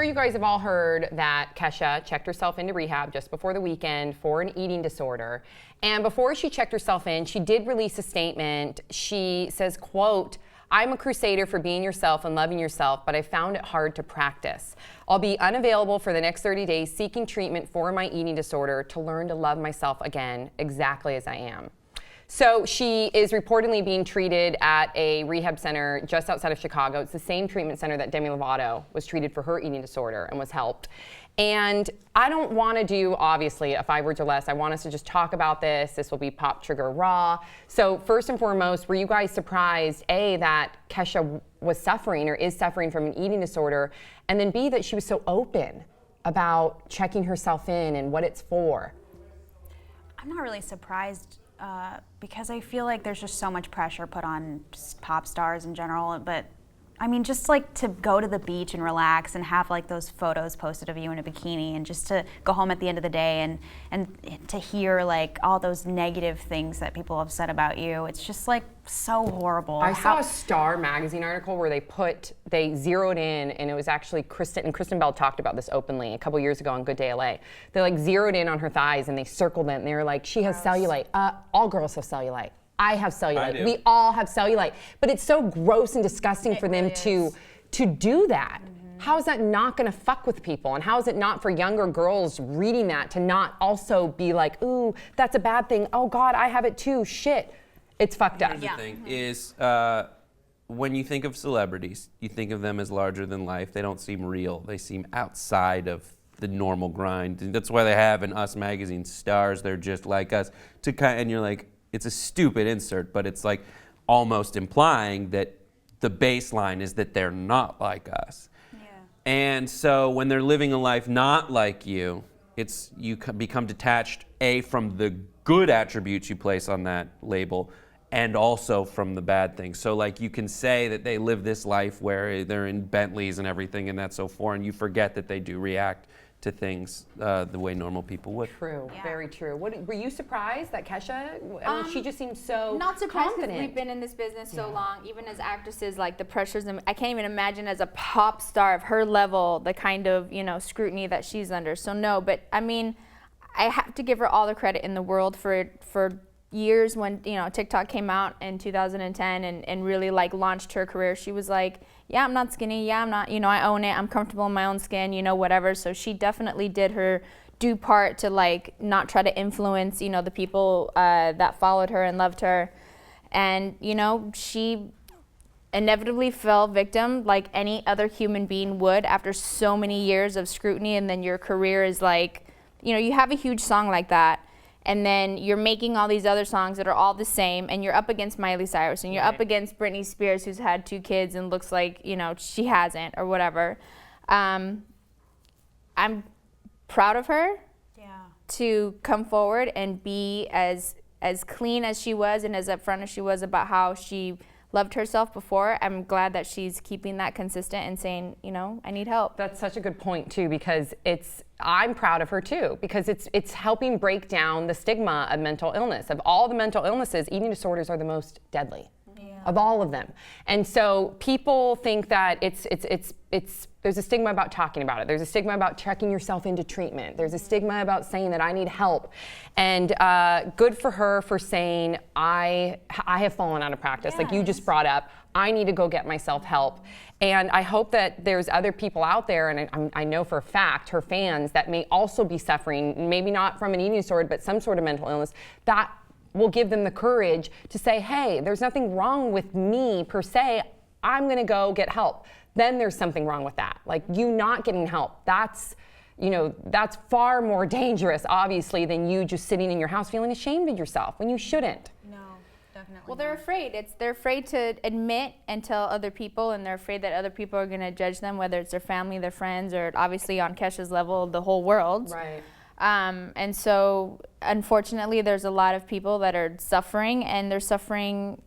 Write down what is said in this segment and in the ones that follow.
you guys have all heard that Kesha checked herself into rehab just before the weekend for an eating disorder. And before she checked herself in, she did release a statement. She says, quote, "I'm a crusader for being yourself and loving yourself, but I found it hard to practice. I'll be unavailable for the next 30 days seeking treatment for my eating disorder to learn to love myself again exactly as I am." So she is reportedly being treated at a rehab center just outside of Chicago. It's the same treatment center that Demi Lovato was treated for her eating disorder and was helped. And I don't want to do, obviously, a 5 words or less. I want us to just talk about this. This will be Pop Trigger Raw. So first and foremost, were you guys surprised, A, that Kesha was suffering or is suffering from an eating disorder, and then B, that she was so open about checking herself in and what it's for? I'm not really surprised because I feel like there's just so much pressure put on just pop stars in general, but I mean, just like to go to the beach and relax and have like those photos posted of you in a bikini and just to go home at the end of the day and to hear like all those negative things that people have said about you. It's just like so horrible. I saw a Star magazine article where they zeroed in, and it was actually Kristen Bell talked about this openly a couple years ago on Good Day LA. They like zeroed in on her thighs and they circled it and they were like, she has cellulite. All girls have cellulite. I have cellulite. We all have cellulite. But it's so gross and disgusting for them to do that. Mm-hmm. How is that not going to fuck with people? And how is it not for younger girls reading that to not also be like, ooh, that's a bad thing. Oh God, I have it too. Shit. It's fucked up. Here's the thing is, when you think of celebrities, you think of them as larger than life. They don't seem real. They seem outside of the normal grind. And that's why they have in Us magazine stars. They're just like us. And you're like, it's a stupid insert, but it's like almost implying that the baseline is that they're not like us. Yeah. And so when they're living a life not like you, you become detached, A, from the good attributes you place on that label, and also from the bad things. So like you can say that they live this life where they're in Bentleys and everything and that's so foreign, you forget that they do react to things the way normal people would. True, very true. Were you surprised that Kesha, she just seems so not surprised confident. Because we've been in this business so long, even as actresses, like the pressures, and I can't even imagine as a pop star of her level, the kind of, scrutiny that she's under. So no, but I mean, I have to give her all the credit in the world for years when, TikTok came out in 2010 and really like launched her career. She was like, yeah, I'm not skinny. Yeah, I'm not, I own it. I'm comfortable in my own skin, whatever. So she definitely did her due part to like not try to influence, the people that followed her and loved her. And, she inevitably fell victim like any other human being would after so many years of scrutiny. And then your career is like, you have a huge song like that. And then you're making all these other songs that are all the same, and you're up against Miley Cyrus, and you're up against Britney Spears, who's had 2 kids and looks like, she hasn't, or whatever. I'm proud of her to come forward and be as clean as she was and as upfront as she was about how she loved herself before. I'm glad that she's keeping that consistent and saying, I need help. That's such a good point too, because I'm proud of her too, because it's helping break down the stigma of mental illness. Of all the mental illnesses, eating disorders are the most deadly. Of all of them. And so people think that there's a stigma about talking about it. There's a stigma about checking yourself into treatment. There's a stigma about saying that I need help. And good for her for saying, I have fallen out of practice. Like you just brought up, I need to go get myself help. And I hope that there's other people out there, and I know for a fact, her fans, that may also be suffering, maybe not from an eating disorder, but some sort of mental illness, that will give them the courage to say, hey, there's nothing wrong with me per se. I'm going to go get help. Then there's something wrong with that. Like you not getting help. That's far more dangerous, obviously, than you just sitting in your house feeling ashamed of yourself when you shouldn't. No, definitely. Well, they're afraid. They're afraid to admit and tell other people, and they're afraid that other people are going to judge them, whether it's their family, their friends, or obviously on Kesha's level, the whole world. Right. And so, unfortunately, there's a lot of people that are suffering, and they're suffering,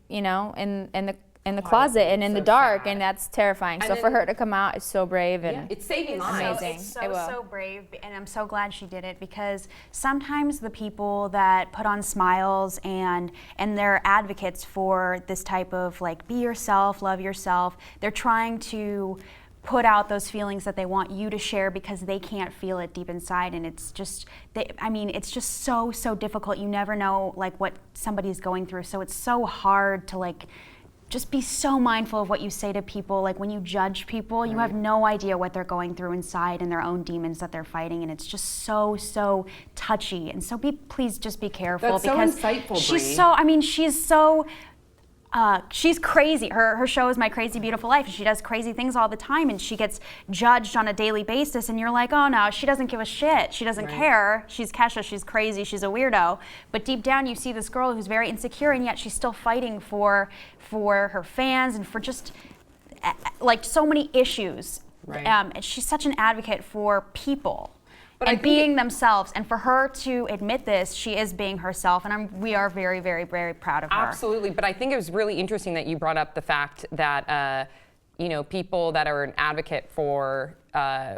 in the closet and in the dark, and that's terrifying. So for her to come out is so brave, and it's saving lives. Amazing. It's so brave, and I'm so glad she did it, because sometimes the people that put on smiles and they're advocates for this type of like be yourself, love yourself, they're trying to put out those feelings that they want you to share because they can't feel it deep inside, and it's just it's just so difficult. You never know like what somebody's going through, so it's so hard to like just be so mindful of what you say to people. Like when you judge people, you have no idea what they're going through inside and their own demons that they're fighting, and it's just so touchy. And so please just be careful. That's because so insightful, she's crazy. Her show is My Crazy Beautiful Life. She does crazy things all the time, and she gets judged on a daily basis, and you're like, oh no, she doesn't give a shit. She doesn't care. She's Kesha, she's crazy, she's a weirdo. But deep down you see this girl who's very insecure, and yet she's still fighting for her fans and for just like so many issues. And she's such an advocate for people. And being themselves, and for her to admit this, she is being herself, and we are very, very, very proud of her. Absolutely, but I think it was really interesting that you brought up the fact that people that are an advocate for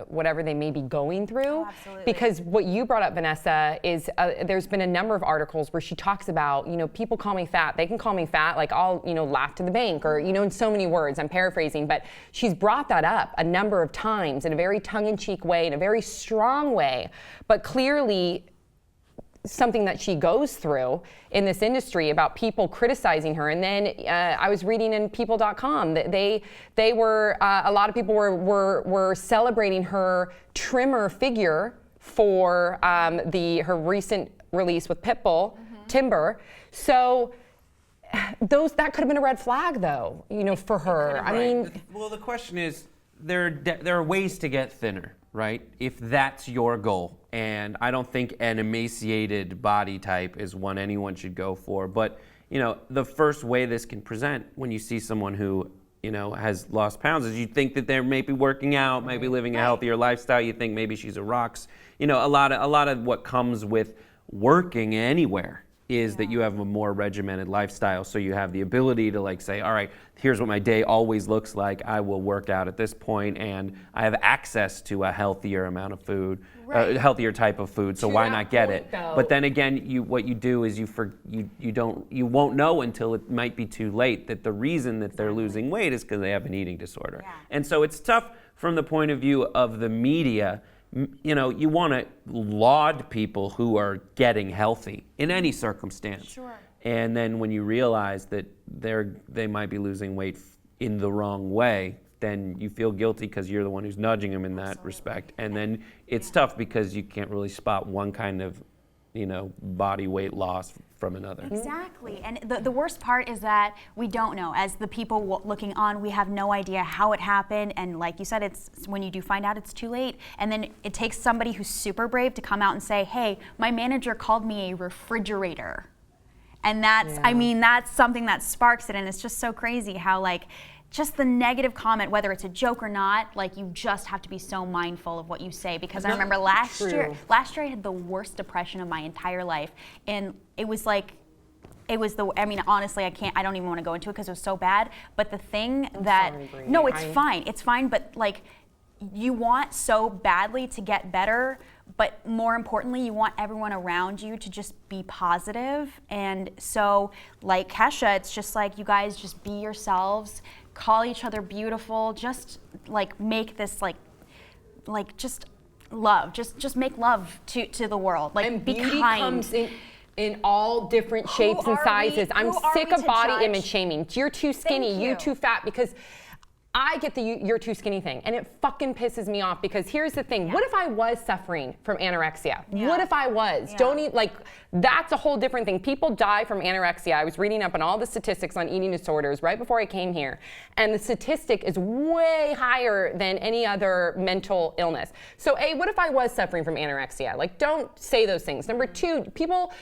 whatever they may be going through. Absolutely. Because what you brought up, Vanessa, is there's been a number of articles where she talks about, people call me fat. They can call me fat, like I'll, laugh to the bank, or, in so many words. I'm paraphrasing, but she's brought that up a number of times in a very tongue-in-cheek way, in a very strong way, but clearly something that she goes through in this industry about people criticizing her. And then I was reading in people.com that they were a lot of people were celebrating her trimmer figure for her recent release with Pitbull, Timber. So that could have been a red flag though, for her. I mean, well, the question is, there are ways to get thinner, right? If that's your goal. And I don't think an emaciated body type is one anyone should go for. But, the first way this can present when you see someone who, has lost pounds is you think that they're maybe working out, maybe living a healthier lifestyle. You think maybe she's a rocks. A lot of what comes with working anywhere is that you have a more regimented lifestyle, so you have the ability to say, all right, here's what my day always looks like. I will work out at this point, and I have access to a healthier amount of food, a healthier type of food. So why not get it? But then again, what you do is you won't know until it might be too late that the reason that they're losing weight is because they have an eating disorder. And so it's tough from the point of view of the media. You want to laud people who are getting healthy in any circumstance. Sure. And then when you realize that they might be losing weight in the wrong way, then you feel guilty because you're the one who's nudging them in that respect. And then it's tough because you can't really spot one kind of, body weight loss from another. Exactly. And the worst part is that we don't know. As the people looking on, we have no idea how it happened. And like you said, it's when you do find out, it's too late. And then it takes somebody who's super brave to come out and say, hey, my manager called me a refrigerator. And that's something that sparks it. And it's just so crazy how just the negative comment, whether it's a joke or not, you just have to be so mindful of what you say. Because I remember last year I had the worst depression of my entire life. And honestly, I don't even want to go into it because it was so bad. But the thing it's fine. But you want so badly to get better, but more importantly, you want everyone around you to just be positive. And so like Kesha, it's just you guys just be yourselves, call each other beautiful, just make this just love, just make love to the world, and be beauty kind. Comes in all different shapes and sizes. I'm sick of body image shaming. You're too skinny, you're too fat, because I get the you're too skinny thing, and it fucking pisses me off because here's the thing. What if I was suffering from anorexia? What if I was? Don't eat, that's a whole different thing. People die from anorexia. I was reading up on all the statistics on eating disorders right before I came here, and the statistic is way higher than any other mental illness. So A, what if I was suffering from anorexia? Don't say those things. Number two, people,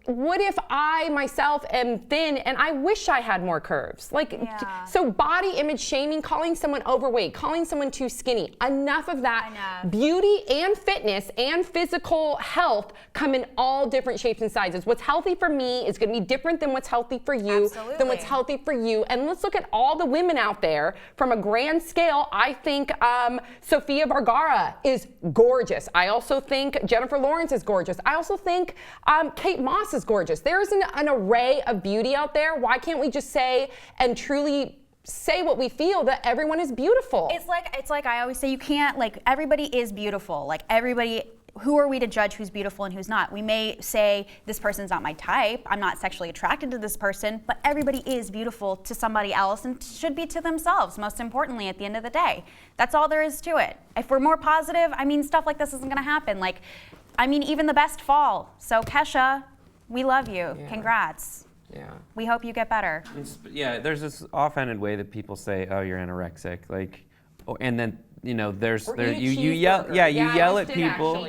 what if I myself am thin and I wish I had more curves? So body image shaming, calling someone overweight, calling someone too skinny, enough of that. Beauty and fitness and physical health come in all different shapes and sizes. What's healthy for me is going to be different than what's healthy for you, than what's healthy for you. And let's look at all the women out there from a grand scale. I think Sofia Vergara is gorgeous. I also think Jennifer Lawrence is gorgeous. I also think Kate Moss is gorgeous. There's an array of beauty out there. Why can't we just say and truly say what we feel, that everyone is beautiful. It's like I always say, you can't, like, everybody is beautiful. Like, everybody, who are we to judge who's beautiful and who's not? We may say, this person's not my type, I'm not sexually attracted to this person, but everybody is beautiful to somebody else and should be to themselves, most importantly, at the end of the day. That's all there is to it. If we're more positive, I mean, stuff like this isn't gonna happen. Like, I mean, even the best fall. So Kesha, we love you. Yeah. Congrats. Yeah. We hope you get better. Yeah, there's this offhanded way that people say, "Oh, you're anorexic," like, and then you yell, yeah, you yell at people.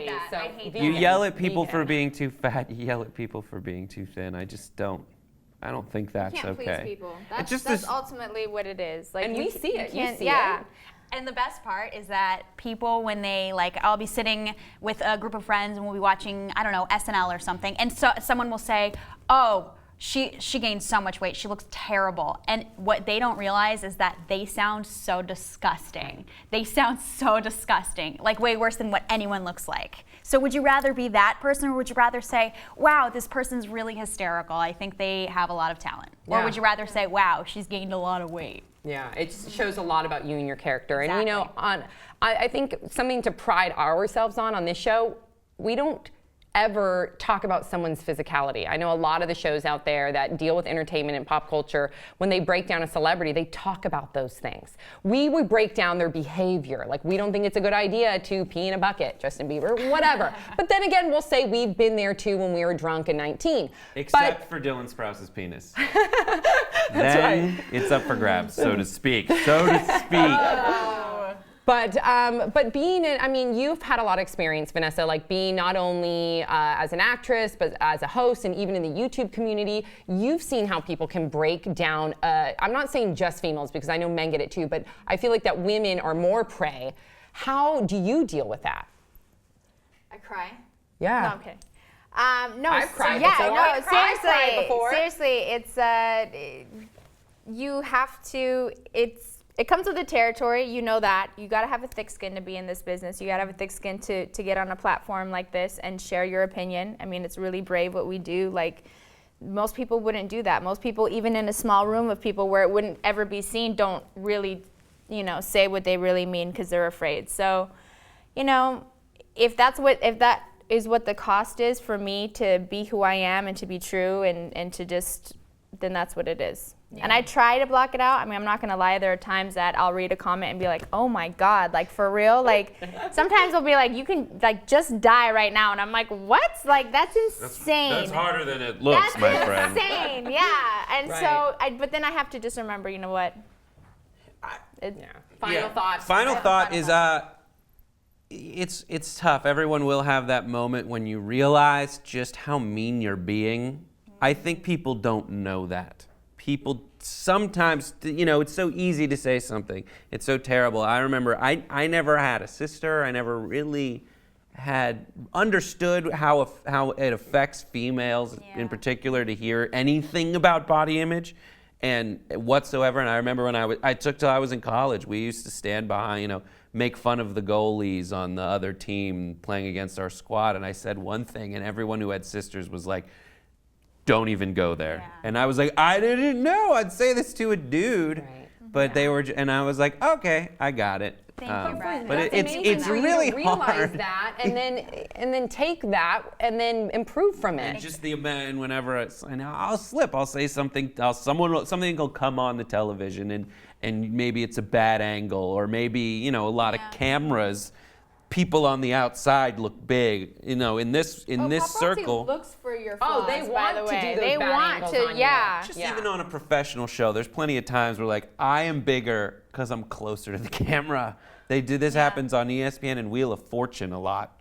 You yell at people for being too fat. You yell at people for being too thin. I don't think that's You can't okay. please people. It's just That's this- ultimately what it is. Like, And we see it. You can't- see yeah. it. And the best part is that people, when they, like, I'll be sitting with a group of friends and we'll be watching, I don't know, SNL or something, and so someone will say, oh, she gained so much weight, she looks terrible. And what they don't realize is that they sound so disgusting. They sound so disgusting, like way worse than what anyone looks like. So would you rather be that person, or would you rather say, wow, this person's really hysterical, I think they have a lot of talent? Or Yeah. would you rather say, wow, she's gained a lot of weight? Yeah, it shows a lot about you and your character. And you know, Exactly. I think something to pride ourselves on this show, we don't ever talk about someone's physicality. I know a lot of the shows out there that deal with entertainment and pop culture, when they break down a celebrity, they talk about those things. We would break down their behavior. Like, we don't think it's a good idea to pee in a bucket, Justin Bieber, whatever. But then again, we'll say we've been there too when we were drunk and 19. Except for Dylan Sprouse's penis. That's Then right. it's up for grabs, so to speak. So to speak. But being in, I mean, you've had a lot of experience, Vanessa, like being not only as an actress, but as a host, and even in the YouTube community. You've seen how people can break down, I'm not saying just females, because I know men get it too, but I feel like that women are more prey. How do you deal with that? I cry. Yeah. No, I'm kidding. No, I've cried yeah, before. no, I've cried seriously, before. seriously, you have to. It comes with the territory. You know that. You got to have a thick skin to be in this business. You got to have a thick skin to get on a platform like this and share your opinion. I mean, it's really brave what we do. Like, most people wouldn't do that. Most people, even in a small room of people where it wouldn't ever be seen, don't really, say what they really mean because they're afraid. So, if that is what the cost is for me to be who I am and to be true and to just, then that's what it is. Yeah. And I try to block it out. I mean, I'm not gonna lie, there are times that I'll read a comment and be like, oh my God, like, for real? Like, sometimes they'll be like, you can, like, just die right now. And I'm like, what? Like, that's insane. That's harder than it looks, That's my friend. insane, yeah. And Right. so, but then I have to just remember, you know what? Final thoughts. Final thought is, it's tough. Everyone will have that moment when you realize just how mean you're being. I think people don't know that. People sometimes, it's so easy to say something. It's so terrible. I remember I never had a sister. I never really had understood how it affects females in particular to hear anything about body image and whatsoever. And I remember when I took till I was in college, we used to stand behind, make fun of the goalies on the other team playing against our squad. And I said one thing, and everyone who had sisters was like, don't even go there. Yeah. And I was like, I didn't know I'd say this to a dude. Right. But they were, and I was like, okay, I got it. Thank you, Brett. But it's for you really to realize hard. that and then take that and then improve from it. And just and whenever I'll slip, I'll say something, something will come on the television and maybe it's a bad angle, or maybe, a lot of cameras, people on the outside look big, in this circle. Looks for your flaws, they want to do those they bad want angles to, on you. yeah. Just even on a professional show, there's plenty of times where like, I am bigger because I'm closer to the camera. This happens on ESPN and Wheel of Fortune a lot.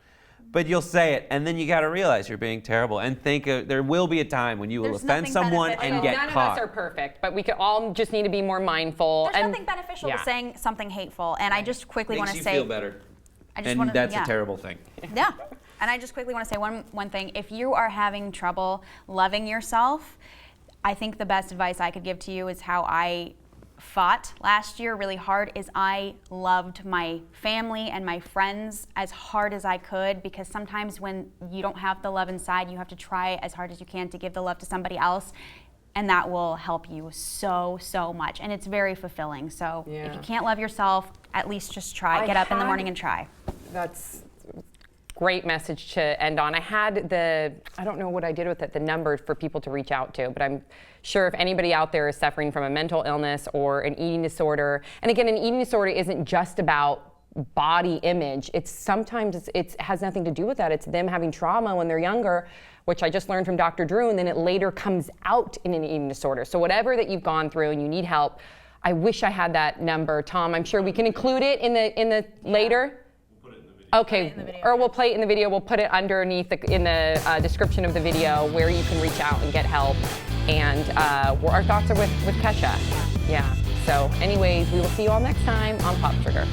But you'll say it, and then you got to realize you're being terrible, and think there will be a time when you will offend someone and get None caught. of us are perfect, but we could all just need to be more mindful. There's nothing beneficial to saying something hateful, and I just quickly want to say. Makes you feel better. And that's a terrible thing. Yeah. And I just quickly want to say one thing. If you are having trouble loving yourself, I think the best advice I could give to you is how I fought last year really hard. Is I loved my family and my friends as hard as I could, because sometimes when you don't have the love inside, you have to try as hard as you can to give the love to somebody else. and that will help you so much, and it's very fulfilling. So if Yeah. you can't love yourself, at least just try. Get up in the morning and try. That's great message to end on. I had I don't know what I did with it, the number for people to reach out to, but I'm sure if anybody out there is suffering from a mental illness or an eating disorder, and again, an eating disorder isn't just about body image. Sometimes it has nothing to do with that. It's them having trauma when they're younger, which I just learned from Dr. Drew, and then it later comes out in an eating disorder. So whatever that you've gone through and you need help, I wish I had that number. Tom, I'm sure we can include it in the later. Okay, or we'll play it in the video. We'll put it underneath in the description of the video where you can reach out and get help. And our thoughts are with Kesha. Yeah. So anyways, we will see you all next time on Pop Trigger.